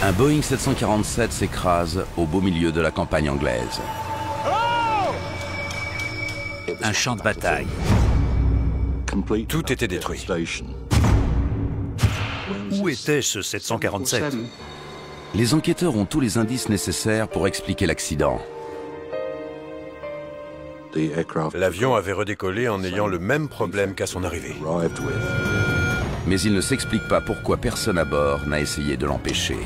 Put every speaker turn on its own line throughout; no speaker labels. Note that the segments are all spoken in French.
Un Boeing 747 s'écrase au beau milieu de la campagne anglaise.
Un champ de bataille.
Tout était détruit.
Où était ce 747?
Les enquêteurs ont tous les indices nécessaires pour expliquer l'accident.
L'avion avait redécollé en ayant le même problème qu'à son arrivée.
Mais il ne s'explique pas pourquoi personne à bord n'a essayé de l'empêcher.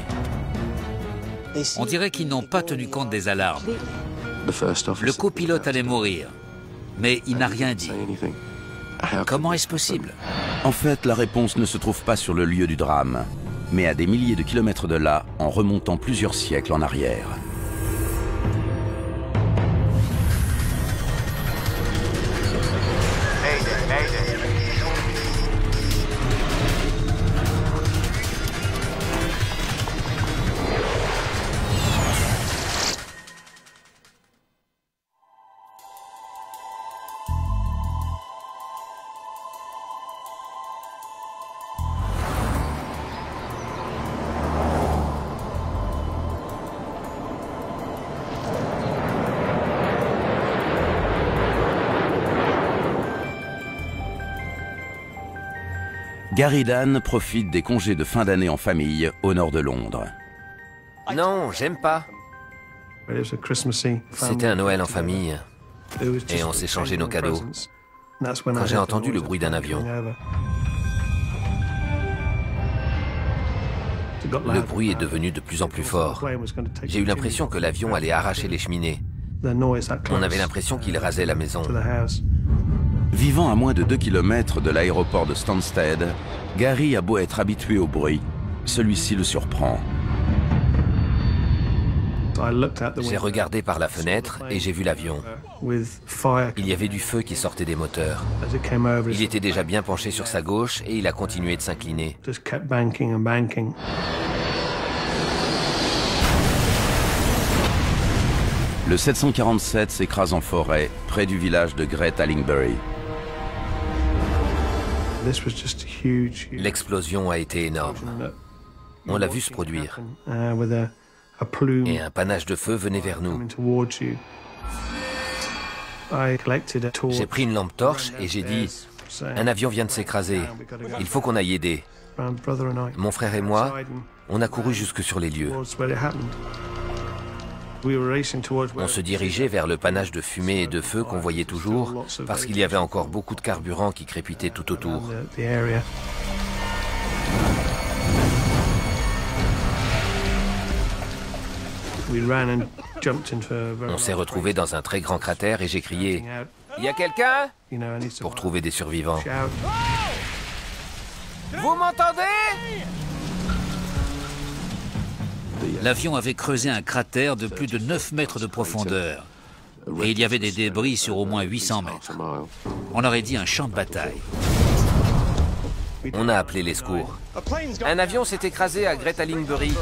On dirait qu'ils n'ont pas tenu compte des alarmes. Le copilote allait mourir, mais il n'a rien dit. Comment est-ce possible?
En fait, la réponse ne se trouve pas sur le lieu du drame, mais à des milliers de kilomètres de là, en remontant plusieurs siècles en arrière. Gary Dan profite des congés de fin d'année en famille au nord de Londres.
Non, j'aime pas. C'était un Noël en famille et on s'est changé nos cadeaux. Quand j'ai entendu le bruit d'un avion, le bruit est devenu de plus en plus fort. J'ai eu l'impression que l'avion allait arracher les cheminées. On avait l'impression qu'il rasait la maison.
Vivant à moins de 2 km de l'aéroport de Stansted, Gary a beau être habitué au bruit, celui-ci le surprend.
J'ai regardé par la fenêtre et j'ai vu l'avion. Il y avait du feu qui sortait des moteurs. Il était déjà bien penché sur sa gauche et il a continué de s'incliner.
Le 747 s'écrase en forêt, près du village de Great Allingbury.
L'explosion a été énorme. On l'a vu se produire. Et un panache de feu venait vers nous. J'ai pris une lampe torche et j'ai dit « Un avion vient de s'écraser. Il faut qu'on aille aider. » Mon frère et moi, on a couru jusque sur les lieux. On se dirigeait vers le panache de fumée et de feu qu'on voyait toujours, parce qu'il y avait encore beaucoup de carburant qui crépitait tout autour. On s'est retrouvés dans un très grand cratère et j'ai crié « Il y a quelqu'un ?» pour trouver des survivants. Vous m'entendez?
L'avion avait creusé un cratère de plus de 9 mètres de profondeur. Et il y avait des débris sur au moins 800 mètres. On aurait dit un champ de bataille.
On a appelé les secours. Un avion s'est écrasé à Great Allingbury.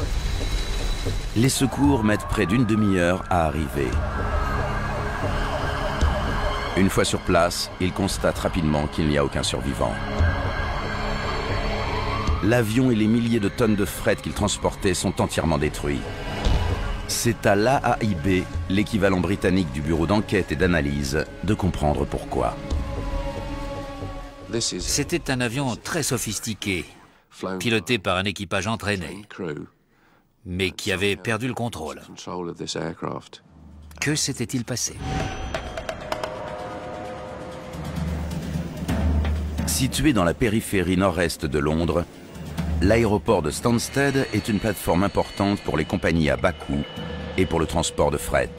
Les secours mettent près d'une demi-heure à arriver. Une fois sur place, ils constatent rapidement qu'il n'y a aucun survivant. L'avion et les milliers de tonnes de fret qu'il transportait sont entièrement détruits. C'est à l'AAIB, l'équivalent britannique du bureau d'enquête et d'analyse, de comprendre pourquoi.
C'était un avion très sophistiqué, piloté par un équipage entraîné, mais qui avait perdu le contrôle. Que s'était-il passé?
Situé dans la périphérie nord-est de Londres, l'aéroport de Stansted est une plateforme importante pour les compagnies à bas coût et pour le transport de fret.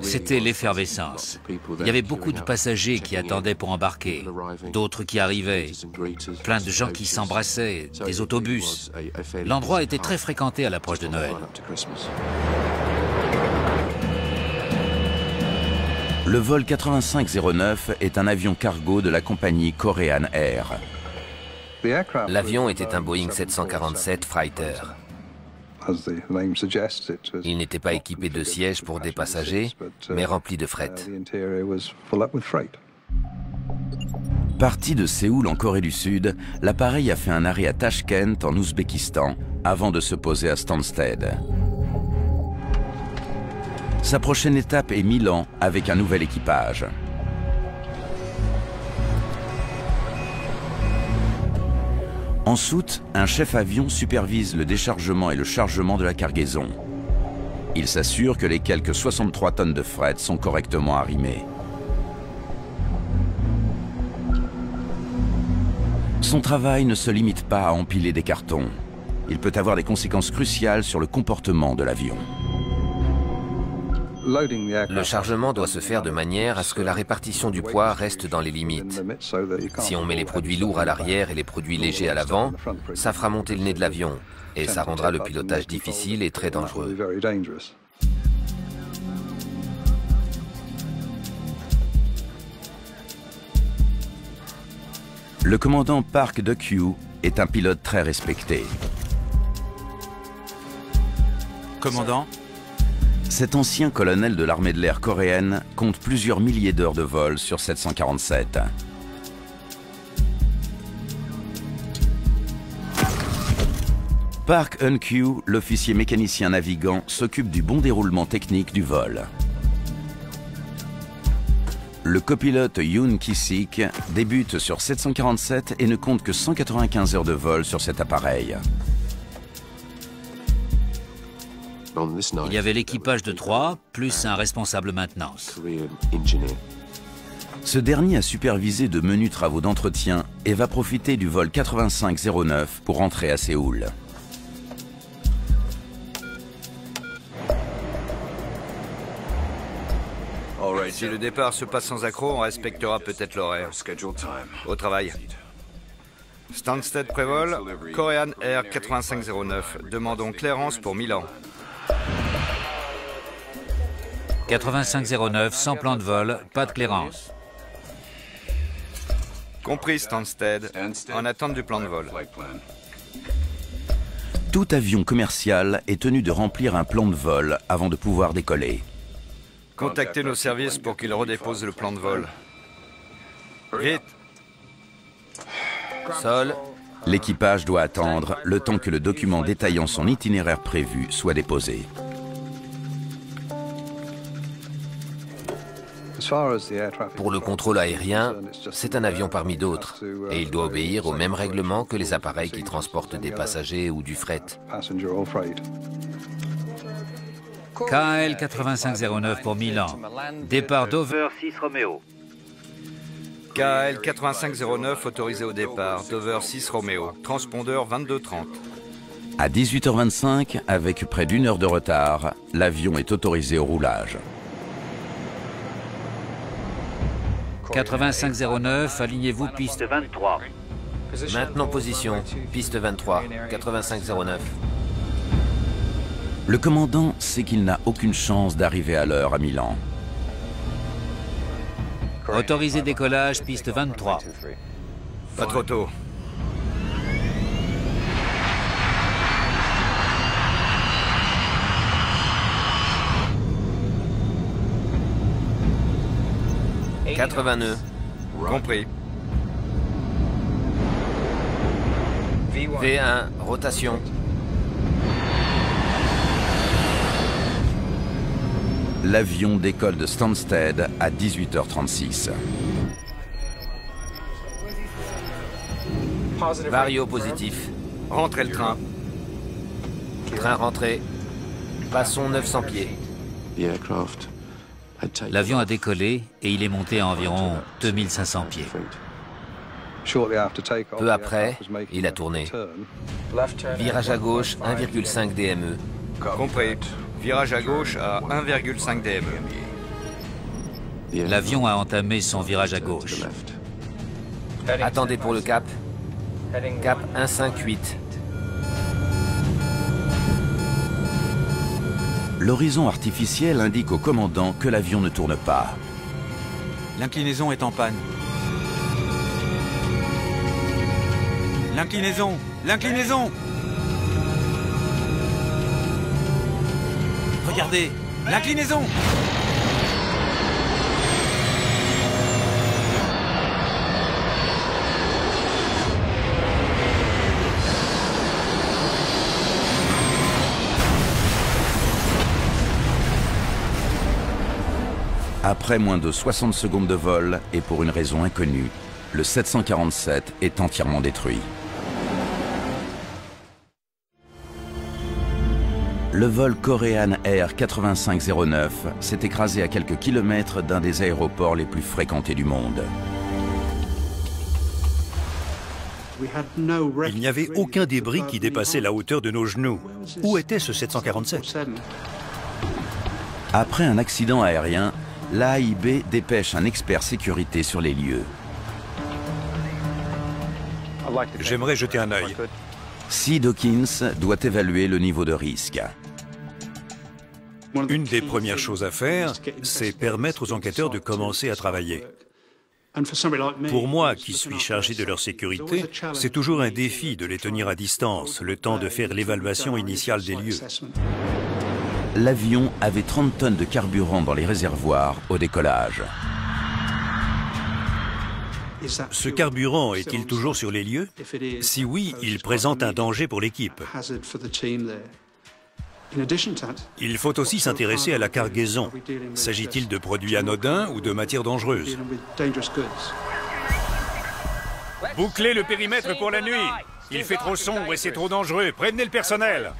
C'était l'effervescence. Il y avait beaucoup de passagers qui attendaient pour embarquer, d'autres qui arrivaient, plein de gens qui s'embrassaient, des autobus. L'endroit était très fréquenté à l'approche de Noël.
Le vol 8509 est un avion cargo de la compagnie Korean Air.
L'avion était un Boeing 747 Fighter. Il n'était pas équipé de sièges pour des passagers, mais rempli de fret.
Parti de Séoul en Corée du Sud, l'appareil a fait un arrêt à Tachkent en Ouzbékistan avant de se poser à Stansted. Sa prochaine étape est Milan avec un nouvel équipage. En soute, un chef avion supervise le déchargement et le chargement de la cargaison. Il s'assure que les quelques 63 tonnes de fret sont correctement arrimées. Son travail ne se limite pas à empiler des cartons. Il peut avoir des conséquences cruciales sur le comportement de l'avion.
Le chargement doit se faire de manière à ce que la répartition du poids reste dans les limites. Si on met les produits lourds à l'arrière et les produits légers à l'avant, ça fera monter le nez de l'avion et ça rendra le pilotage difficile et très dangereux.
Le commandant Park Do-kyu est un pilote très respecté.
Commandant ?
Cet ancien colonel de l'armée de l'air coréenne compte plusieurs milliers d'heures de vol sur 747. Park Eun-kyu, l'officier mécanicien navigant, s'occupe du bon déroulement technique du vol. Le copilote Yoon Ki-sik débute sur 747 et ne compte que 195 heures de vol sur cet appareil.
Il y avait l'équipage de 3, plus un responsable maintenance.
Ce dernier a supervisé de menus travaux d'entretien et va profiter du vol 8509 pour rentrer à Séoul.
Si le départ se passe sans accroc, on respectera peut-être l'horaire. Au travail. Stansted prévol, Korean Air 8509. Demandons clearance pour Milan.
8509, sans plan de vol, pas de clearance.
Compris Stansted, en attente du plan de vol.
Tout avion commercial est tenu de remplir un plan de vol avant de pouvoir décoller.
Contactez nos services pour qu'ils redéposent le plan de vol. Vite.
Sol.
L'équipage doit attendre le temps que le document détaillant son itinéraire prévu soit déposé.
Pour le contrôle aérien, c'est un avion parmi d'autres et il doit obéir aux mêmes règlements que les appareils qui transportent des passagers ou du fret.
KL 8509 pour Milan. Départ Dover 6 Romeo.
KL 8509 autorisé au départ. Dover 6 Romeo. Transpondeur 2230.
À 18h25, avec près d'une heure de retard, l'avion est autorisé au roulage.
8509, alignez-vous piste 23.
Maintenant position, piste 23, 8509.
Le commandant sait qu'il n'a aucune chance d'arriver à l'heure à Milan.
Autorisé décollage, piste 23.
Pas trop tôt. «
80 nœuds. »
Compris.
V1, rotation.
L'avion décolle de Stansted à 18h36.
Vario positif.
Rentrez le train.
Train rentré. Passons 900 pieds.
L'avion a décollé et il est monté à environ 2500 pieds.
Peu après, il a tourné. Virage à gauche, 1,5 DME.
Compris. Virage à gauche à 1,5 DME.
L'avion a entamé son virage à gauche.
Attendez pour le cap. Cap 158.
L'horizon artificiel indique au commandant que l'avion ne tourne pas.
L'inclinaison est en panne. L'inclinaison! L'inclinaison! Regardez! L'inclinaison!
Après moins de 60 secondes de vol, et pour une raison inconnue, le 747 est entièrement détruit. Le vol Korean Air 8509 s'est écrasé à quelques kilomètres d'un des aéroports les plus fréquentés du monde.
Il n'y avait aucun débris qui dépassait la hauteur de nos genoux. Où était ce 747?
Après un accident aérien, l'AIB dépêche un expert sécurité sur les lieux.
J'aimerais jeter un œil.
Sid Hawkins doit évaluer le niveau de risque.
Une des premières choses à faire, c'est permettre aux enquêteurs de commencer à travailler. Pour moi, qui suis chargé de leur sécurité, c'est toujours un défi de les tenir à distance, le temps de faire l'évaluation initiale des lieux.
L'avion avait 30 tonnes de carburant dans les réservoirs au décollage.
Ce carburant est-il toujours sur les lieux? Si oui, il présente un danger pour l'équipe. Il faut aussi s'intéresser à la cargaison. S'agit-il de produits anodins ou de matières dangereuses? Bouclez le périmètre pour la nuit. Il fait trop sombre et c'est trop dangereux. Prévenez le personnel.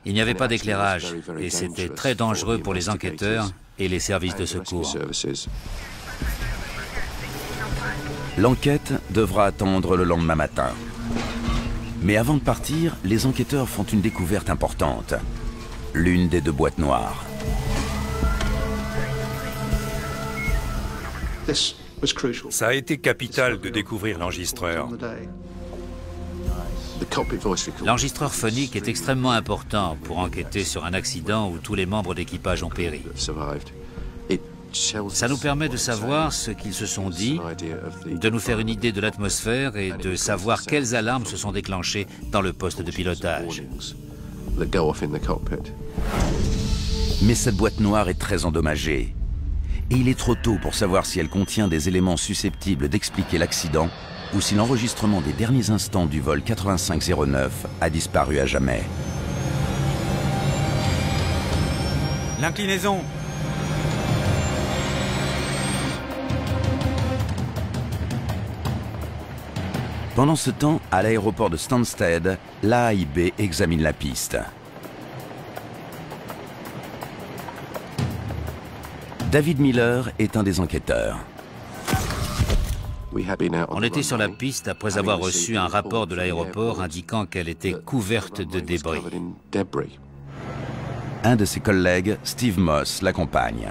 Il n'y avait pas d'éclairage et c'était très dangereux pour les enquêteurs et les services de secours.
L'enquête devra attendre le lendemain matin. Mais avant de partir, les enquêteurs font une découverte importante. L'une des deux boîtes noires.
Ça a été capital de découvrir l'enregistreur.
L'enregistreur phonique est extrêmement important pour enquêter sur un accident où tous les membres d'équipage ont péri. Ça nous permet de savoir ce qu'ils se sont dit, de nous faire une idée de l'atmosphère et de savoir quelles alarmes se sont déclenchées dans le poste de pilotage.
Mais cette boîte noire est très endommagée. Et il est trop tôt pour savoir si elle contient des éléments susceptibles d'expliquer l'accident ou si l'enregistrement des derniers instants du vol 8509 a disparu à jamais.
L'inclinaison.
Pendant ce temps, à l'aéroport de Stansted, l'AIB examine la piste. David Miller est un des enquêteurs.
On était sur la piste après avoir reçu un rapport de l'aéroport indiquant qu'elle était couverte de débris.
Un de ses collègues, Steve Moss, l'accompagne.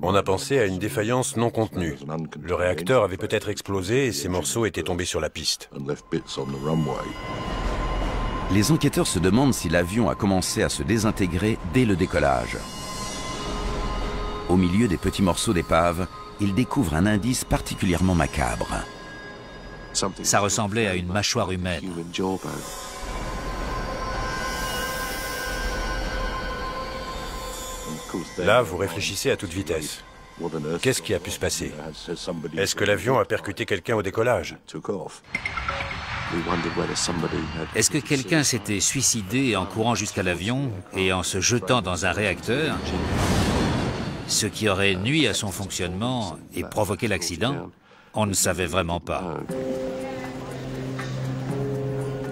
On a pensé à une défaillance non contenue. Le réacteur avait peut-être explosé et ces morceaux étaient tombés sur la piste.
Les enquêteurs se demandent si l'avion a commencé à se désintégrer dès le décollage. Au milieu des petits morceaux d'épave, ils découvrent un indice particulièrement macabre.
Ça ressemblait à une mâchoire humaine.
Là, vous réfléchissez à toute vitesse. Qu'est-ce qui a pu se passer? Est-ce que l'avion a percuté quelqu'un au décollage?
Est-ce que quelqu'un s'était suicidé en courant jusqu'à l'avion et en se jetant dans un réacteur, ce qui aurait nui à son fonctionnement et provoqué l'accident? On ne savait vraiment pas.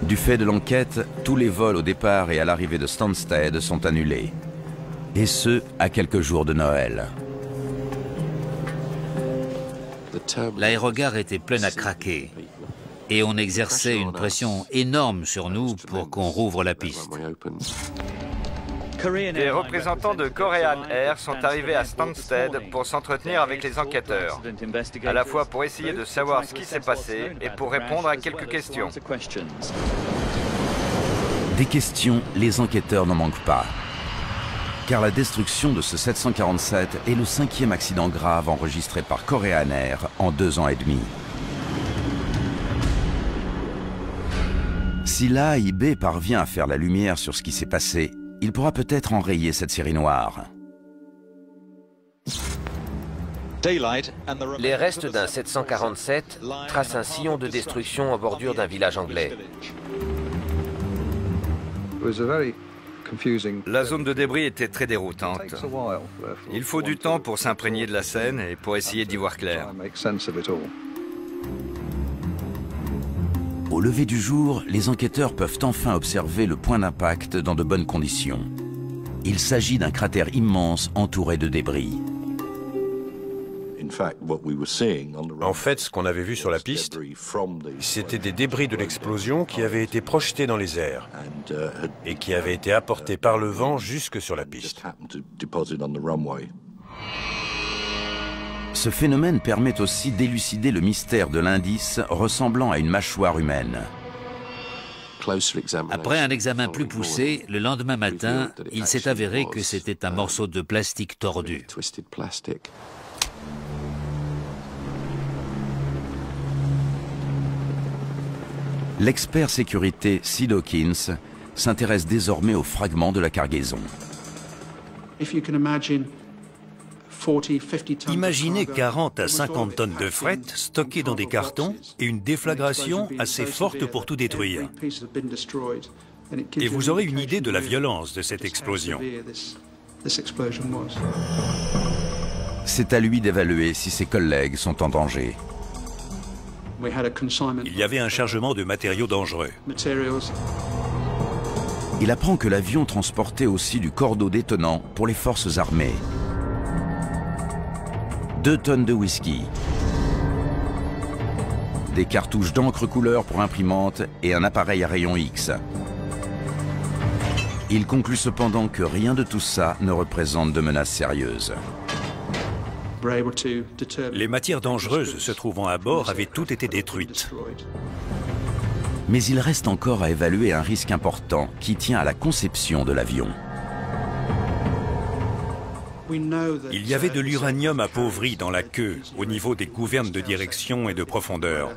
Du fait de l'enquête, tous les vols au départ et à l'arrivée de Stansted sont annulés. Et ce, à quelques jours de Noël.
L'aérogare était pleine à craquer et on exerçait une pression énorme sur nous pour qu'on rouvre la piste.
Des représentants de Korean Air sont arrivés à Stansted pour s'entretenir avec les enquêteurs, à la fois pour essayer de savoir ce qui s'est passé et pour répondre à quelques questions.
Des questions, les enquêteurs n'en manquent pas. Car la destruction de ce 747 est le 5e accident grave enregistré par Korean Air en 2 ans et demi. Si l'AIB parvient à faire la lumière sur ce qui s'est passé, il pourra peut-être enrayer cette série noire.
Les restes d'un 747 tracent un sillon de destruction en bordure d'un village anglais.
La zone de débris était très déroutante. Il faut du temps pour s'imprégner de la scène et pour essayer d'y voir clair.
Au lever du jour, les enquêteurs peuvent enfin observer le point d'impact dans de bonnes conditions. Il s'agit d'un cratère immense entouré de débris.
En fait, ce qu'on avait vu sur la piste, c'était des débris de l'explosion qui avaient été projetés dans les airs et qui avaient été apportés par le vent jusque sur la piste.
Ce phénomène permet aussi d'élucider le mystère de l'indice ressemblant à une mâchoire humaine.
Après un examen plus poussé, le lendemain matin, il s'est avéré que c'était un morceau de plastique tordu.
L'expert sécurité Sid Hawkins s'intéresse désormais aux fragments de la cargaison.
Imaginez 40 à 50 tonnes de fret stockées dans des cartons et une déflagration assez forte pour tout détruire. Et vous aurez une idée de la violence de cette explosion.
C'est à lui d'évaluer si ses collègues sont en danger.
Il y avait un chargement de matériaux dangereux.
Il apprend que l'avion transportait aussi du cordeau détonnant pour les forces armées. 2 tonnes de whisky, des cartouches d'encre couleur pour imprimante et un appareil à rayon X. Il conclut cependant que rien de tout ça ne représente de menace sérieuse.
Les matières dangereuses se trouvant à bord avaient toutes été détruites.
Mais il reste encore à évaluer un risque important qui tient à la conception de l'avion.
Il y avait de l'uranium appauvri dans la queue, au niveau des gouvernes de direction et de profondeur.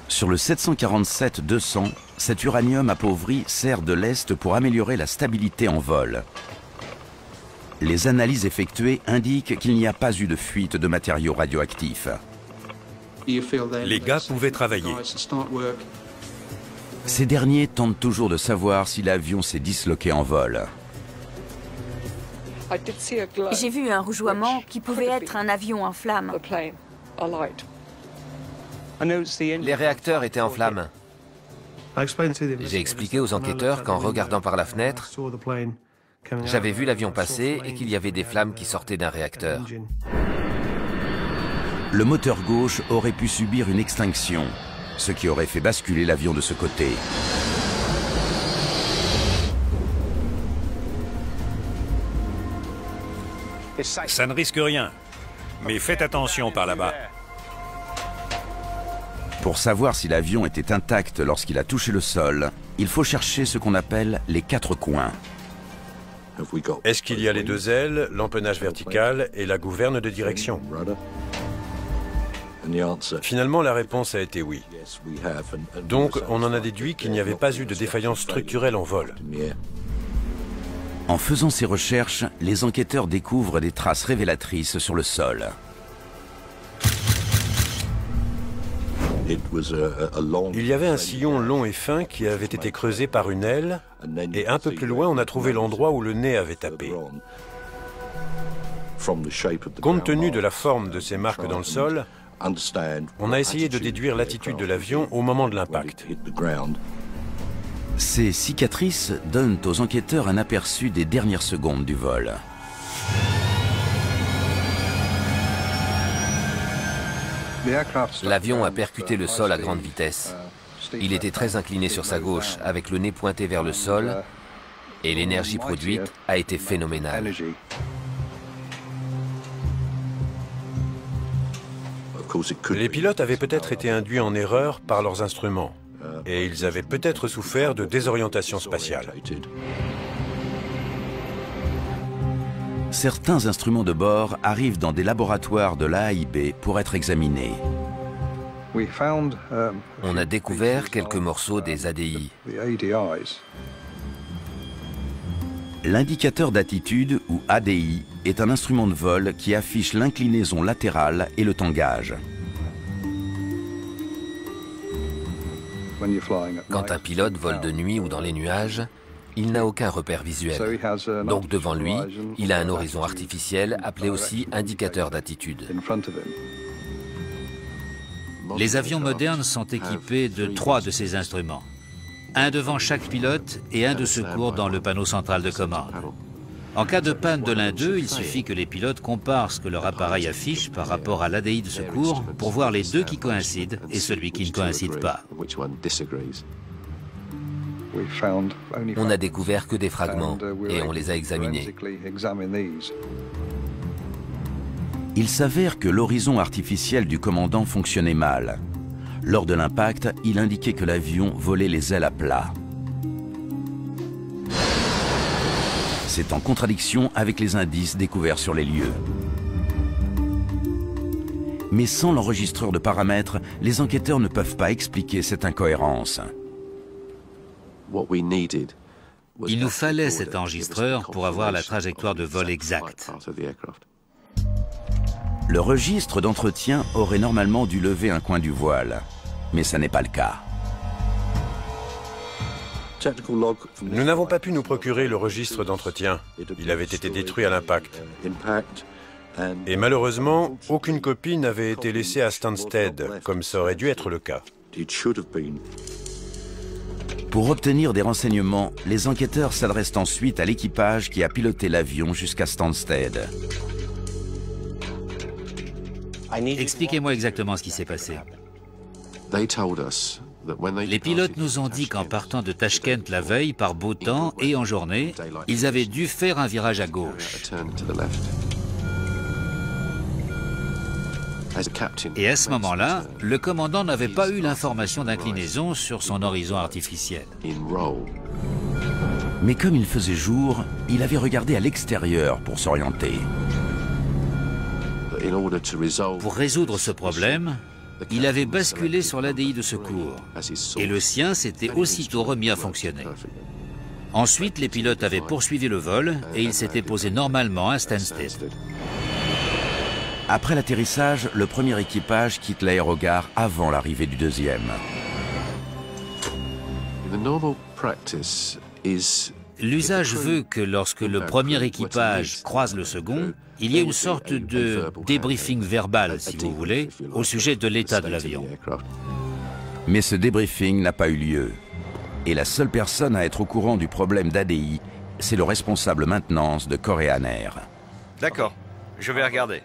Sur le 747-200, cet uranium appauvri sert de lest pour améliorer la stabilité en vol. Les analyses effectuées indiquent qu'il n'y a pas eu de fuite de matériaux radioactifs.
Les gars pouvaient travailler.
Ces derniers tentent toujours de savoir si l'avion s'est disloqué en vol.
J'ai vu un rougeoiement qui pouvait être un avion en flammes.
Les réacteurs étaient en flammes. J'ai expliqué aux enquêteurs qu'en regardant par la fenêtre, j'avais vu l'avion passer et qu'il y avait des flammes qui sortaient d'un réacteur.
Le moteur gauche aurait pu subir une extinction, ce qui aurait fait basculer l'avion de ce côté.
Ça ne risque rien, mais faites attention par là-bas.
Pour savoir si l'avion était intact lorsqu'il a touché le sol, il faut chercher ce qu'on appelle les 4 coins.
Est-ce qu'il y a les 2 ailes, l'empennage vertical et la gouverne de direction? Finalement, la réponse a été oui. Donc, on en a déduit qu'il n'y avait pas eu de défaillance structurelle en vol.
En faisant ces recherches, les enquêteurs découvrent des traces révélatrices sur le sol.
Il y avait un sillon long et fin qui avait été creusé par une aile, et un peu plus loin, on a trouvé l'endroit où le nez avait tapé. Compte tenu de la forme de ces marques dans le sol, on a essayé de déduire l'attitude de l'avion au moment de l'impact.
Ces cicatrices donnent aux enquêteurs un aperçu des dernières secondes du vol.
L'avion a percuté le sol à grande vitesse. Il était très incliné sur sa gauche, avec le nez pointé vers le sol, et l'énergie produite a été phénoménale.
Les pilotes avaient peut-être été induits en erreur par leurs instruments, et ils avaient peut-être souffert de désorientation spatiale.
Certains instruments de bord arrivent dans des laboratoires de l'AIB pour être examinés.
On a découvert quelques morceaux des ADI.
L'indicateur d'attitude, ou ADI, est un instrument de vol qui affiche l'inclinaison latérale et le tangage.
Quand un pilote vole de nuit ou dans les nuages, il n'a aucun repère visuel. Donc devant lui, il a un horizon artificiel appelé aussi indicateur d'attitude.
Les avions modernes sont équipés de 3 de ces instruments. Un devant chaque pilote et un de secours dans le panneau central de commande. En cas de panne de l'un d'eux, il suffit que les pilotes comparent ce que leur appareil affiche par rapport à l'ADI de secours pour voir les deux qui coïncident et celui qui ne coïncide pas.
On n'a découvert que des fragments et on les a examinés.
Il s'avère que l'horizon artificiel du commandant fonctionnait mal. Lors de l'impact, il indiquait que l'avion volait les ailes à plat. C'est en contradiction avec les indices découverts sur les lieux. Mais sans l'enregistreur de paramètres, les enquêteurs ne peuvent pas expliquer cette incohérence.
Il nous fallait cet enregistreur pour avoir la trajectoire de vol exacte.
Le registre d'entretien aurait normalement dû lever un coin du voile, mais ça n'est pas le cas.
Nous n'avons pas pu nous procurer le registre d'entretien. Il avait été détruit à l'impact. Et malheureusement, aucune copie n'avait été laissée à Stansted, comme ça aurait dû être le cas.
Pour obtenir des renseignements, les enquêteurs s'adressent ensuite à l'équipage qui a piloté l'avion jusqu'à Stansted.
Expliquez-moi exactement ce qui s'est passé. Les pilotes nous ont dit qu'en partant de Tashkent la veille, par beau temps et en journée, ils avaient dû faire un virage à gauche. Et à ce moment-là, le commandant n'avait pas eu l'information d'inclinaison sur son horizon artificiel.
Mais comme il faisait jour, il avait regardé à l'extérieur pour s'orienter.
Pour résoudre ce problème, il avait basculé sur l'ADI de secours et le sien s'était aussitôt remis à fonctionner. Ensuite, les pilotes avaient poursuivi le vol et ils s'étaient posés normalement à Stansted.
Après l'atterrissage, le premier équipage quitte l'aérogare avant l'arrivée du deuxième.
L'usage veut que lorsque le premier équipage croise le second, il y ait une sorte de débriefing verbal, si vous voulez, au sujet de l'état de l'avion.
Mais ce débriefing n'a pas eu lieu. Et la seule personne à être au courant du problème d'ADI, c'est le responsable maintenance de Korean Air.
D'accord, je vais regarder.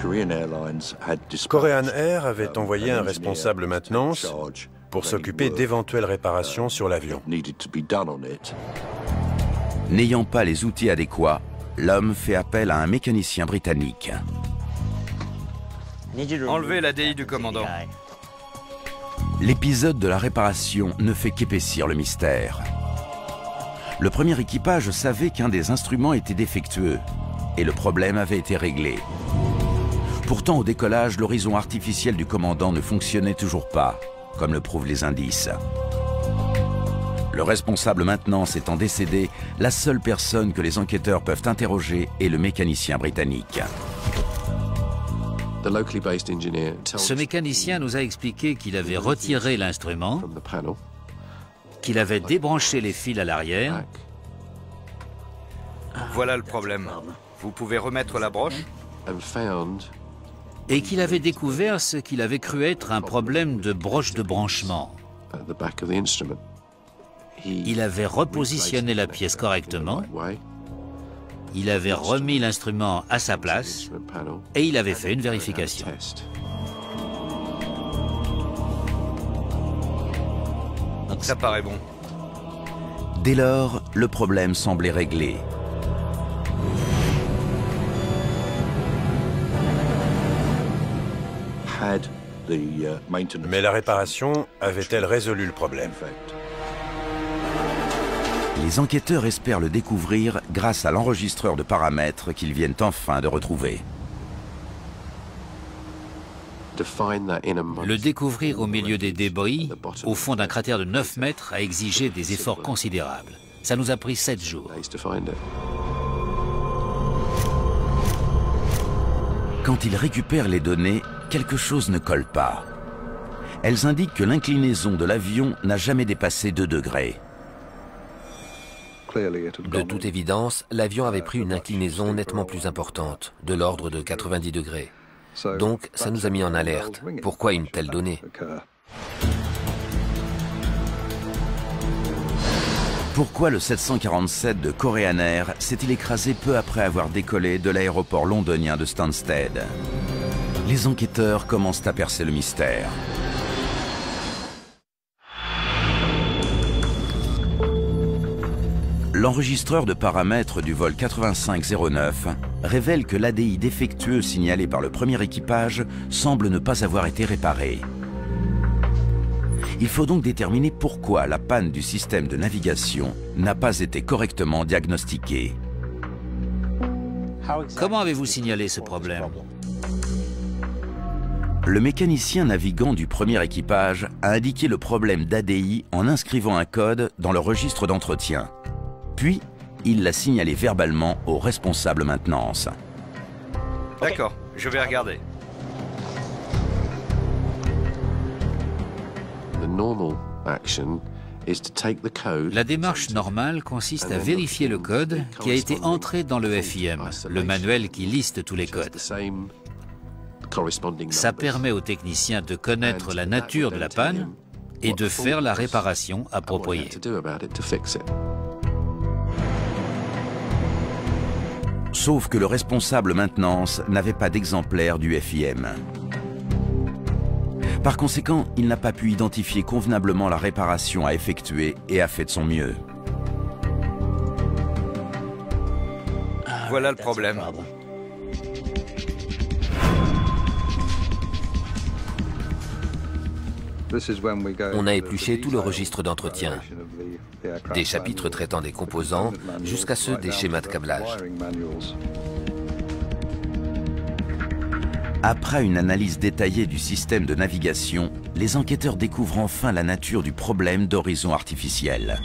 Korean Air avait envoyé un responsable maintenance pour s'occuper d'éventuelles réparations sur l'avion.
N'ayant pas les outils adéquats, l'homme fait appel à un mécanicien britannique.
Enlevez l'ADI du commandant.
L'épisode de la réparation ne fait qu'épaissir le mystère. Le premier équipage savait qu'un des instruments était défectueux et le problème avait été réglé. Pourtant, au décollage, l'horizon artificiel du commandant ne fonctionnait toujours pas, comme le prouvent les indices. Le responsable maintenance étant décédé, la seule personne que les enquêteurs peuvent interroger est le mécanicien britannique.
Ce mécanicien nous a expliqué qu'il avait retiré l'instrument, qu'il avait débranché les fils à l'arrière.
Voilà le problème. Vous pouvez remettre la broche?
Et qu'il avait découvert ce qu'il avait cru être un problème de broche de branchement. Il avait repositionné la pièce correctement, il avait remis l'instrument à sa place et il avait fait une vérification.
Ça paraît bon.
Dès lors, le problème semblait réglé.
Mais la réparation avait-elle résolu le problème?
Les enquêteurs espèrent le découvrir grâce à l'enregistreur de paramètres qu'ils viennent enfin de retrouver.
Le découvrir au milieu des débris, au fond d'un cratère de 9 mètres, a exigé des efforts considérables. Ça nous a pris 7 jours.
Quand ils récupèrent les données, quelque chose ne colle pas. Elles indiquent que l'inclinaison de l'avion n'a jamais dépassé 2 degrés.
De toute évidence, l'avion avait pris une inclinaison nettement plus importante, de l'ordre de 90 degrés. Donc, ça nous a mis en alerte. Pourquoi une telle donnée?
Pourquoi le 747 de Korean Air s'est-il écrasé peu après avoir décollé de l'aéroport londonien de Stansted? Les enquêteurs commencent à percer le mystère. L'enregistreur de paramètres du vol 8509 révèle que l'ADI défectueux signalé par le premier équipage semble ne pas avoir été réparé. Il faut donc déterminer pourquoi la panne du système de navigation n'a pas été correctement diagnostiquée.
Comment avez-vous signalé ce problème?
Le mécanicien navigant du premier équipage a indiqué le problème d'ADI en inscrivant un code dans le registre d'entretien. Puis, il l'a signalé verbalement au responsable maintenance.
D'accord, je vais regarder.
La démarche normale consiste à vérifier le code qui a été entré dans le FIM, le manuel qui liste tous les codes. Ça permet au technicien de connaître la nature de la panne et de faire la réparation appropriée.
Sauf que le responsable maintenance n'avait pas d'exemplaire du FIM. Par conséquent, il n'a pas pu identifier convenablement la réparation à effectuer et a fait de son mieux.
Voilà le problème.
On a épluché tout le registre d'entretien, des chapitres traitant des composants jusqu'à ceux des schémas de câblage.
Après une analyse détaillée du système de navigation, les enquêteurs découvrent enfin la nature du problème d'horizon artificiel.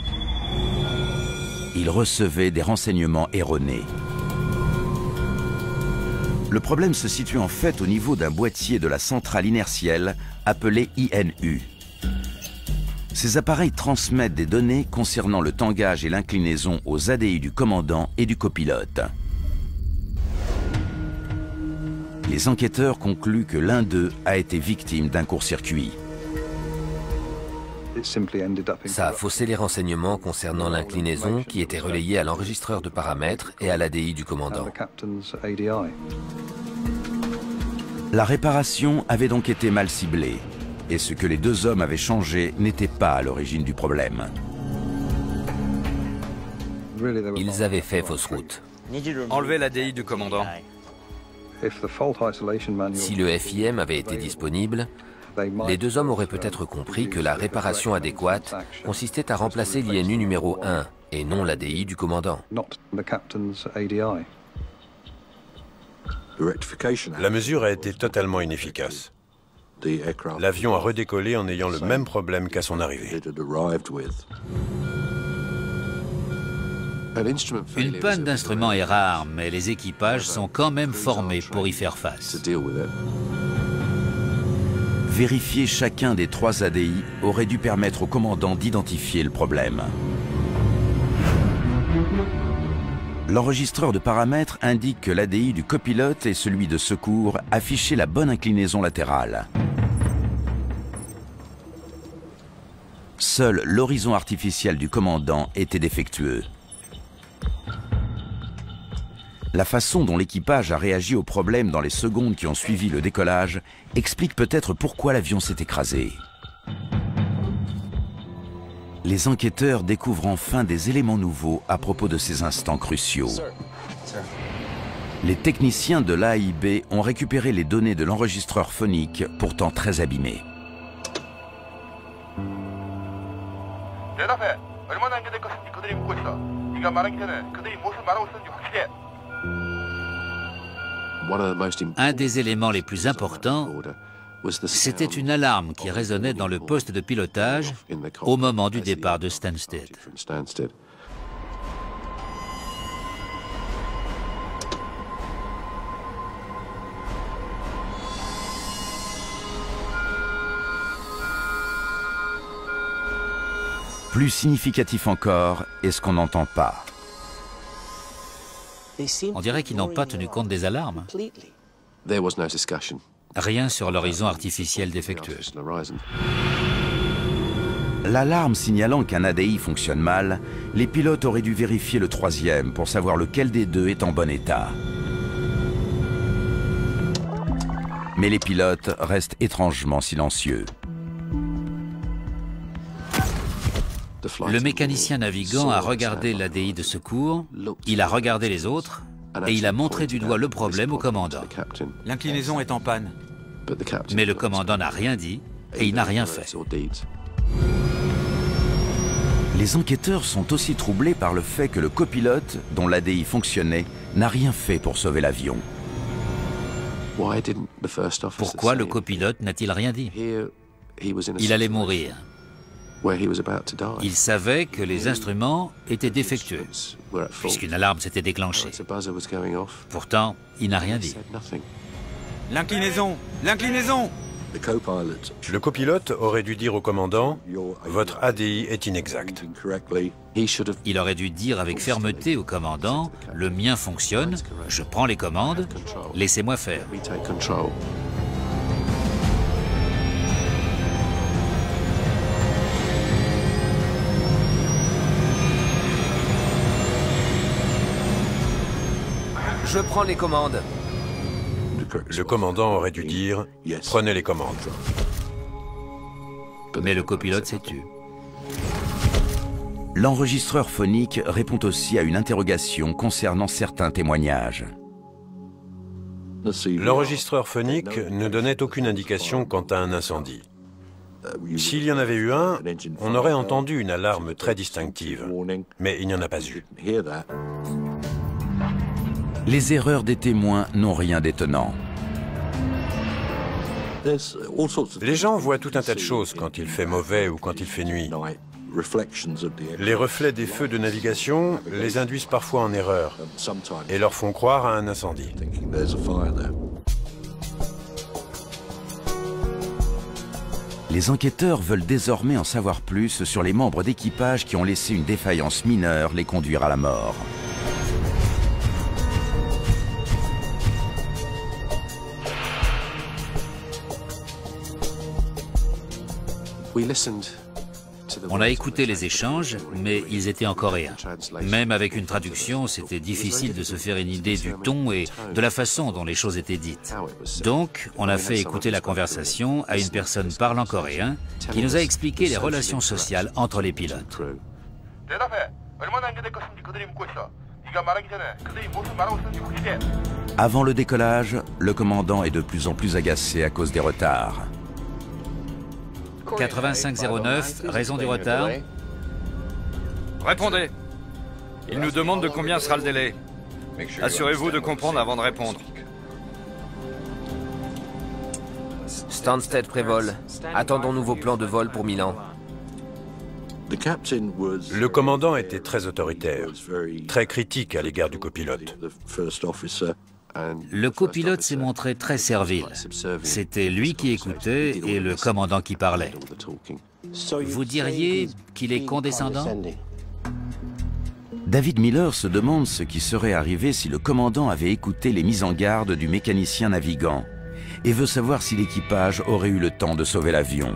Ils recevaient des renseignements erronés. Le problème se situe en fait au niveau d'un boîtier de la centrale inertielle appelé INU. Ces appareils transmettent des données concernant le tangage et l'inclinaison aux ADI du commandant et du copilote. Les enquêteurs concluent que l'un d'eux a été victime d'un court-circuit.
Ça a faussé les renseignements concernant l'inclinaison qui étaient relayés à l'enregistreur de paramètres et à l'ADI du commandant.
La réparation avait donc été mal ciblée, et ce que les deux hommes avaient changé n'était pas à l'origine du problème.
Ils avaient fait fausse route.
Enlevez l'ADI du commandant.
Si le FIM avait été disponible, les deux hommes auraient peut-être compris que la réparation adéquate consistait à remplacer l'INU numéro 1 et non l'ADI du commandant.
La mesure a été totalement inefficace. L'avion a redécollé en ayant le même problème qu'à son arrivée.
Une panne d'instrument est rare, mais les équipages sont quand même formés pour y faire face.
Vérifier chacun des 3 ADI aurait dû permettre au commandant d'identifier le problème. L'enregistreur de paramètres indique que l'ADI du copilote et celui de secours affichaient la bonne inclinaison latérale. Seul l'horizon artificiel du commandant était défectueux. La façon dont l'équipage a réagi au problème dans les secondes qui ont suivi le décollage explique peut-être pourquoi l'avion s'est écrasé. Les enquêteurs découvrent enfin des éléments nouveaux à propos de ces instants cruciaux. Les techniciens de l'AIB ont récupéré les données de l'enregistreur phonique, pourtant très abîmé.
Un des éléments les plus importants, c'était une alarme qui résonnait dans le poste de pilotage au moment du départ de Stansted.
Plus significatif encore est ce qu'on n'entend pas.
On dirait qu'ils n'ont pas tenu compte des alarmes. Rien sur l'horizon artificiel défectueux.
L'alarme signalant qu'un ADI fonctionne mal, les pilotes auraient dû vérifier le troisième pour savoir lequel des deux est en bon état. Mais les pilotes restent étrangement silencieux.
Le mécanicien navigant a regardé l'ADI de secours, il a regardé les autres et il a montré du doigt le problème au commandant.
L'inclinaison est en panne.
Mais le commandant n'a rien dit et il n'a rien fait.
Les enquêteurs sont aussi troublés par le fait que le copilote, dont l'ADI fonctionnait, n'a rien fait pour sauver l'avion.
Pourquoi le copilote n'a-t-il rien dit? Il allait mourir. Il savait que les instruments étaient défectueux, puisqu'une alarme s'était déclenchée. Pourtant, il n'a rien dit.
L'inclinaison! L'inclinaison!
Le copilote aurait dû dire au commandant « Votre ADI est inexact ».
Il aurait dû dire avec fermeté au commandant « Le mien fonctionne, je prends les commandes, laissez-moi faire ».
Je prends les commandes.
Le commandant aurait dû dire « Prenez les commandes ».
Mais le copilote s'est tu.
L'enregistreur phonique répond aussi à une interrogation concernant certains témoignages.
L'enregistreur phonique ne donnait aucune indication quant à un incendie. S'il y en avait eu un, on aurait entendu une alarme très distinctive, mais il n'y en a pas eu.
Les erreurs des témoins n'ont rien d'étonnant.
Les gens voient tout un tas de choses quand il fait mauvais ou quand il fait nuit. Les reflets des feux de navigation les induisent parfois en erreur et leur font croire à un incendie.
Les enquêteurs veulent désormais en savoir plus sur les membres d'équipage qui ont laissé une défaillance mineure les conduire à la mort.
On a écouté les échanges, mais ils étaient en coréen. Même avec une traduction, c'était difficile de se faire une idée du ton et de la façon dont les choses étaient dites. Donc, on a fait écouter la conversation à une personne parlant coréen qui nous a expliqué les relations sociales entre les pilotes.
Avant le décollage, le commandant est de plus en plus agacé à cause des retards.
8509, raison du retard?
Répondez. Il nous demande de combien sera le délai. Assurez-vous de comprendre avant de répondre.
Stansted prévole. Attendons-nous vos plans de vol pour Milan.
Le commandant était très autoritaire, très critique à l'égard du copilote.
Le copilote s'est montré très servile. C'était lui qui écoutait et le commandant qui parlait. Vous diriez qu'il est condescendant?
David Miller se demande ce qui serait arrivé si le commandant avait écouté les mises en garde du mécanicien navigant et veut savoir si l'équipage aurait eu le temps de sauver l'avion.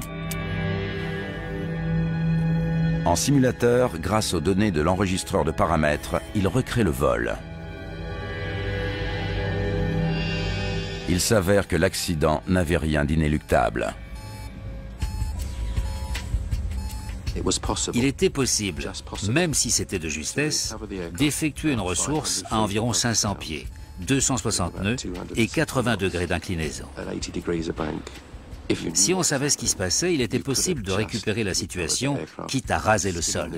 En simulateur, grâce aux données de l'enregistreur de paramètres, il recrée le vol. Il s'avère que l'accident n'avait rien d'inéluctable.
Il était possible, même si c'était de justesse, d'effectuer une ressource à environ 500 pieds, 260 nœuds et 80 degrés d'inclinaison. Si on savait ce qui se passait, il était possible de récupérer la situation, quitte à raser le sol.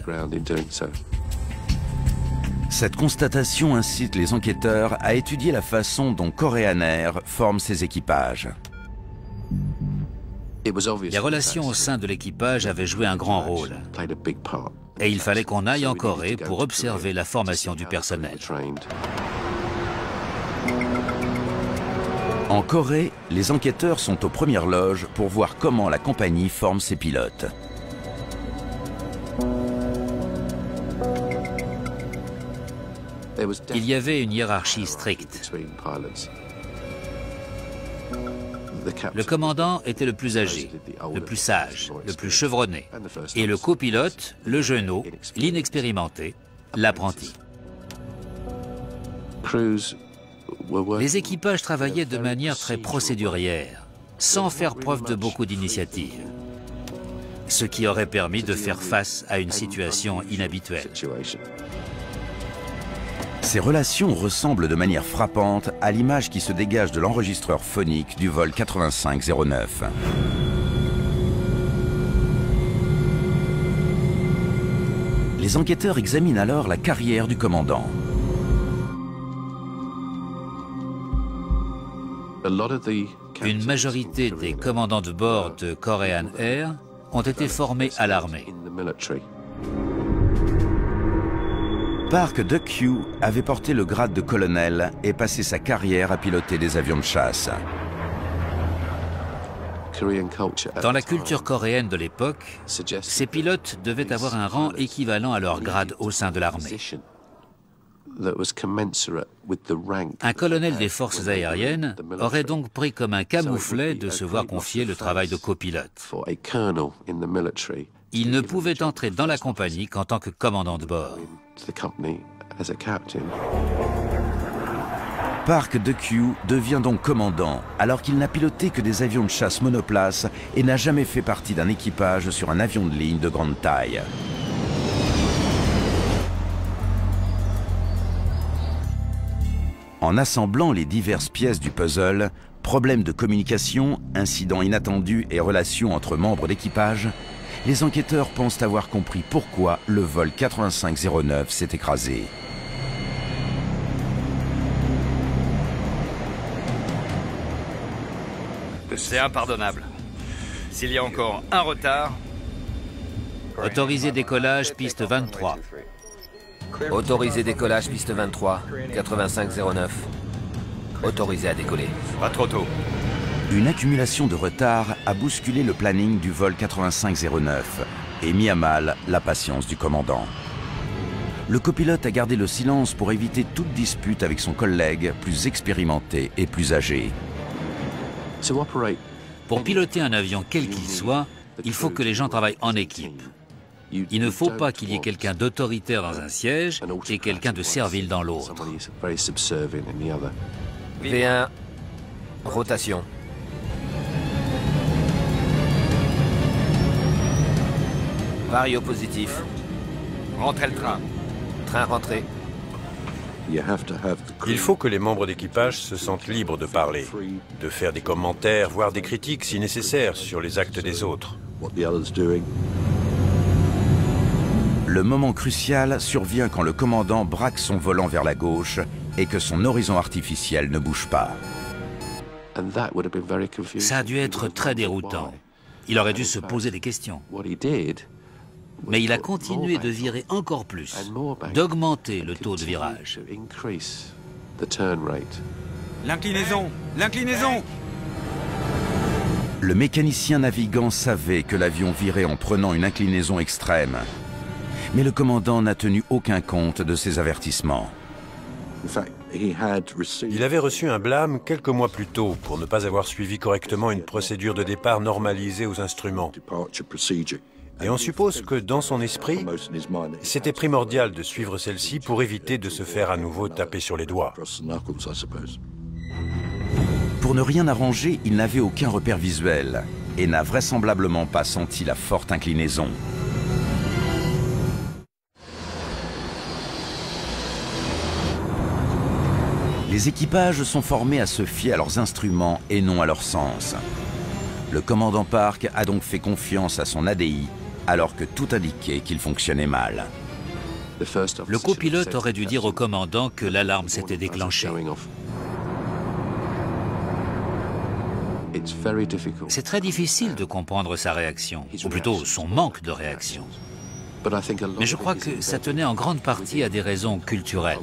Cette constatation incite les enquêteurs à étudier la façon dont Korean Air forme ses équipages.
Les relations au sein de l'équipage avaient joué un grand rôle. Et il fallait qu'on aille en Corée pour observer la formation du personnel.
En Corée, les enquêteurs sont aux premières loges pour voir comment la compagnie forme ses pilotes.
Il y avait une hiérarchie stricte. Le commandant était le plus âgé, le plus sage, le plus chevronné, et le copilote, le jeunot, l'inexpérimenté, l'apprenti. Les équipages travaillaient de manière très procédurière, sans faire preuve de beaucoup d'initiative, ce qui aurait permis de faire face à une situation inhabituelle.
Ces relations ressemblent de manière frappante à l'image qui se dégage de l'enregistreur phonique du vol 8509. Les enquêteurs examinent alors la carrière du commandant.
Une majorité des commandants de bord de Korean Air ont été formés à l'armée.
Park Deok-kyu avait porté le grade de colonel et passé sa carrière à piloter des avions de chasse.
Dans la culture coréenne de l'époque, ces pilotes devaient avoir un rang équivalent à leur grade au sein de l'armée. Un colonel des forces aériennes aurait donc pris comme un camouflet de se voir confier le travail de copilote. Il ne pouvait entrer dans la compagnie qu'en tant que commandant de bord.
Park Deok-kyu devient donc commandant alors qu'il n'a piloté que des avions de chasse monoplace et n'a jamais fait partie d'un équipage sur un avion de ligne de grande taille. En assemblant les diverses pièces du puzzle, problèmes de communication, incidents inattendus et relations entre membres d'équipage, les enquêteurs pensent avoir compris pourquoi le vol 8509 s'est écrasé.
C'est impardonnable. S'il y a encore un retard...
Autorisé décollage, piste 23.
Autorisé décollage, piste 23, 8509. Autorisé à décoller.
Pas trop tôt.
Une accumulation de retard a bousculé le planning du vol 8509 et mis à mal la patience du commandant. Le copilote a gardé le silence pour éviter toute dispute avec son collègue plus expérimenté et plus âgé.
Pour piloter un avion quel qu'il soit, il faut que les gens travaillent en équipe. Il ne faut pas qu'il y ait quelqu'un d'autoritaire dans un siège et quelqu'un de servile dans l'autre.
V1, rotation. Vario positif.
Rentrez le train.
Train rentré.
Il faut que les membres d'équipage se sentent libres de parler, de faire des commentaires, voire des critiques si nécessaire sur les actes des autres.
Le moment crucial survient quand le commandant braque son volant vers la gauche et que son horizon artificiel ne bouge pas.
Ça a dû être très déroutant. Il aurait dû se poser des questions. Mais il a continué de virer encore plus, d'augmenter le taux de virage.
L'inclinaison! L'inclinaison!
Le mécanicien navigant savait que l'avion virait en prenant une inclinaison extrême. Mais le commandant n'a tenu aucun compte de ces avertissements.
Il avait reçu un blâme quelques mois plus tôt pour ne pas avoir suivi correctement une procédure de départ normalisée aux instruments. Et on suppose que dans son esprit, c'était primordial de suivre celle-ci pour éviter de se faire à nouveau taper sur les doigts.
Pour ne rien arranger, il n'avait aucun repère visuel et n'a vraisemblablement pas senti la forte inclinaison. Les équipages sont formés à se fier à leurs instruments et non à leur sens. Le commandant Park a donc fait confiance à son ADI alors que tout indiquait qu'il fonctionnait mal.
Le copilote aurait dû dire au commandant que l'alarme s'était déclenchée. C'est très difficile de comprendre sa réaction, ou plutôt son manque de réaction. Mais je crois que ça tenait en grande partie à des raisons culturelles.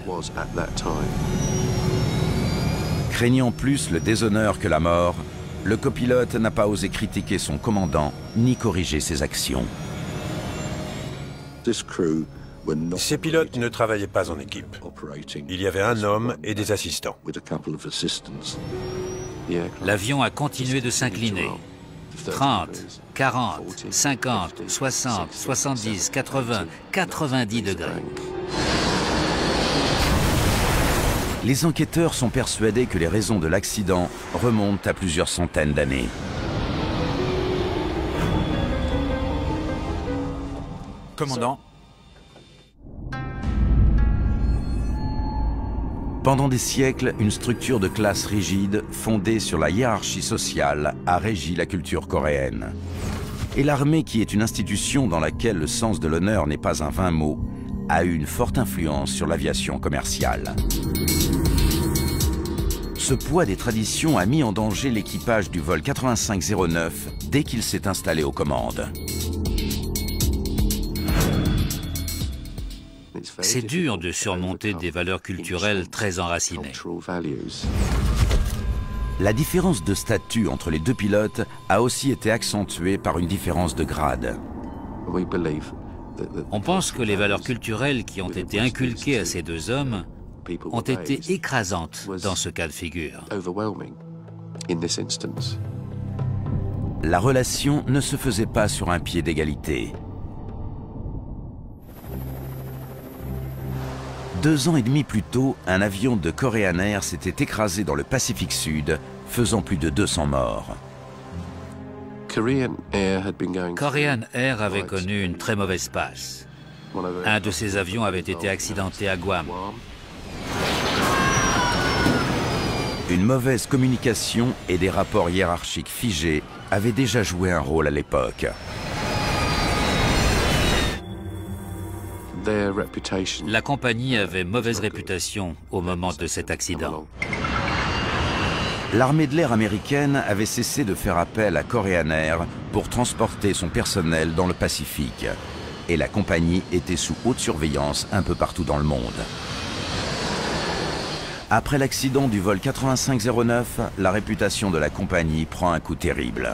Craignant plus le déshonneur que la mort, le copilote n'a pas osé critiquer son commandant ni corriger ses actions.
Ces pilotes ne travaillaient pas en équipe. Il y avait un homme et des assistants.
L'avion a continué de s'incliner. 30, 40, 50, 60, 70, 80, 90 degrés.
Les enquêteurs sont persuadés que les raisons de l'accident remontent à plusieurs centaines d'années.
Commandant.
Pendant des siècles, une structure de classe rigide, fondée sur la hiérarchie sociale, a régi la culture coréenne. Et l'armée, qui est une institution dans laquelle le sens de l'honneur n'est pas un vain mot, a eu une forte influence sur l'aviation commerciale. Ce poids des traditions a mis en danger l'équipage du vol 8509 dès qu'il s'est installé aux commandes.
C'est dur de surmonter des valeurs culturelles très enracinées.
La différence de statut entre les deux pilotes a aussi été accentuée par une différence de grade.
On pense que les valeurs culturelles qui ont été inculquées à ces deux hommes ont été écrasantes dans ce cas de figure.
La relation ne se faisait pas sur un pied d'égalité. 2 ans et demi plus tôt, un avion de Korean Air s'était écrasé dans le Pacifique Sud, faisant plus de 200 morts.
Korean Air avait connu une très mauvaise passe. Un de ses avions avait été accidenté à Guam.
Une mauvaise communication et des rapports hiérarchiques figés avaient déjà joué un rôle à l'époque.
La compagnie avait mauvaise réputation au moment de cet accident.
L'armée de l'air américaine avait cessé de faire appel à Korean Air pour transporter son personnel dans le Pacifique. Et la compagnie était sous haute surveillance un peu partout dans le monde. Après l'accident du vol 8509, la réputation de la compagnie prend un coup terrible.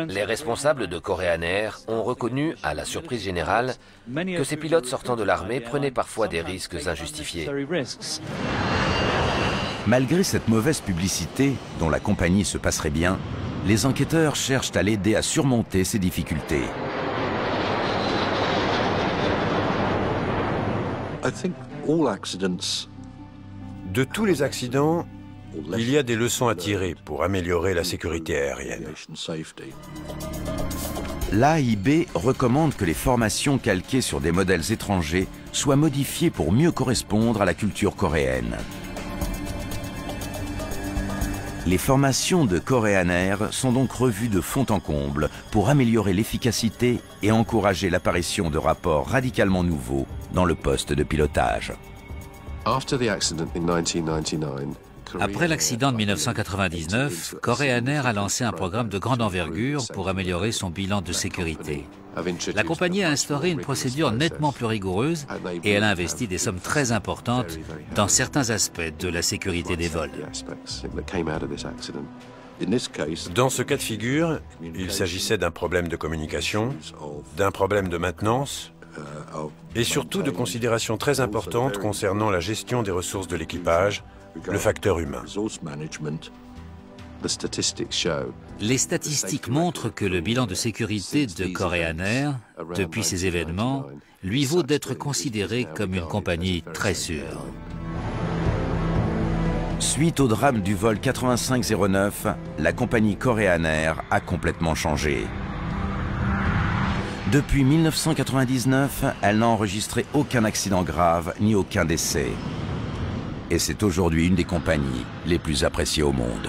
Les responsables de Korean Air ont reconnu, à la surprise générale, que ces pilotes sortant de l'armée prenaient parfois des risques injustifiés.
Malgré cette mauvaise publicité, dont la compagnie se passerait bien, les enquêteurs cherchent à l'aider à surmonter ces difficultés.
De tous les accidents, il y a des leçons à tirer pour améliorer la sécurité aérienne.
L'AIB recommande que les formations calquées sur des modèles étrangers soient modifiées pour mieux correspondre à la culture coréenne. Les formations de Korean Air sont donc revues de fond en comble pour améliorer l'efficacité et encourager l'apparition de rapports radicalement nouveaux dans le poste de pilotage.
Après l'accident de 1999, Korean Air a lancé un programme de grande envergure pour améliorer son bilan de sécurité. La compagnie a instauré une procédure nettement plus rigoureuse et elle a investi des sommes très importantes dans certains aspects de la sécurité des vols.
Dans ce cas de figure, il s'agissait d'un problème de communication, d'un problème de maintenance et surtout de considérations très importantes concernant la gestion des ressources de l'équipage, le facteur humain.
Les statistiques montrent que le bilan de sécurité de Korean Air, depuis ces événements, lui vaut d'être considéré comme une compagnie très sûre.
Suite au drame du vol 8509, la compagnie Korean Air a complètement changé. Depuis 1999, elle n'a enregistré aucun accident grave ni aucun décès. Et c'est aujourd'hui une des compagnies les plus appréciées au monde.